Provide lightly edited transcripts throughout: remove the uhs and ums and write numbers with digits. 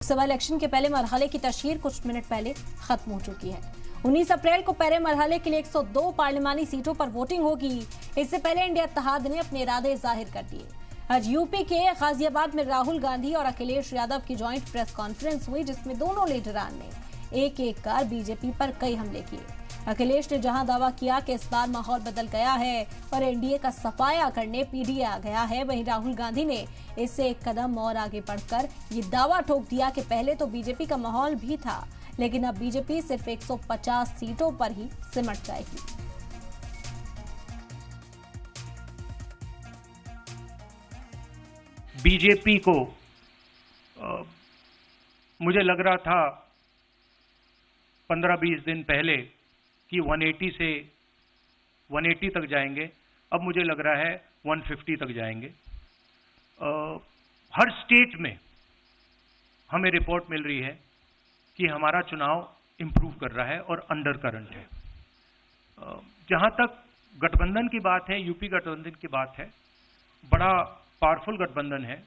Lok Sabha election के पहले मरहले की तशहीर कुछ मिनट पहले खत्म हो चुकी है। 19 अप्रैल को पहले मरहले के लिए 102 पार्लिमानी सीटों पर वोटिंग होगी। इससे पहले इंडिया इत्तेहाद ने अपने इरादे जाहिर कर दिए। आज यूपी के गाजियाबाद में राहुल गांधी और अखिलेश यादव की ज्वाइंट प्रेस कॉन्फ्रेंस हुई, जिसमें दोनों लीडरान ने एक एक कर बीजेपी पर कई हमले किए। अखिलेश ने जहां दावा किया कि इस बार माहौल बदल गया है और एनडीए का सफाया करने पीडीए आ गया है, वहीं राहुल गांधी ने इससे एक कदम और आगे बढ़कर ये दावा ठोक दिया कि पहले तो बीजेपी का माहौल भी था, लेकिन अब बीजेपी सिर्फ 150 सीटों पर ही सिमट जाएगी। बीजेपी को मुझे लग रहा था 15-20 दिन पहले कि 180 तक जाएंगे, अब मुझे लग रहा है 150 तक जाएंगे। हर स्टेट में हमें रिपोर्ट मिल रही है कि हमारा चुनाव इंप्रूव कर रहा है और अंडर करंट है। जहां तक गठबंधन की बात है, यूपी गठबंधन की बात है, बड़ा पावरफुल गठबंधन है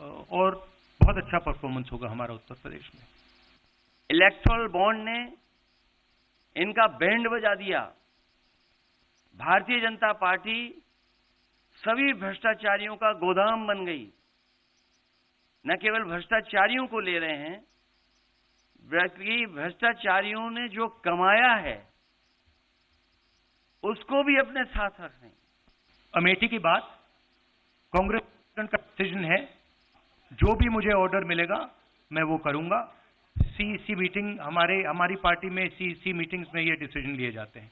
और बहुत अच्छा परफॉर्मेंस होगा हमारा उत्तर प्रदेश में। इलेक्टोरल बॉन्ड ने इनका बैंड बजा दिया। भारतीय जनता पार्टी सभी भ्रष्टाचारियों का गोदाम बन गई। न केवल भ्रष्टाचारियों को ले रहे हैं, बल्कि भ्रष्टाचारियों ने जो कमाया है उसको भी अपने साथ रख रहे हैं। अमेठी की बात कांग्रेस का डिसीजन है, जो भी मुझे ऑर्डर मिलेगा मैं वो करूंगा। सीईसी मीटिंग हमारी पार्टी में सीईसी मीटिंग्स में ये डिसीजन लिए जाते हैं।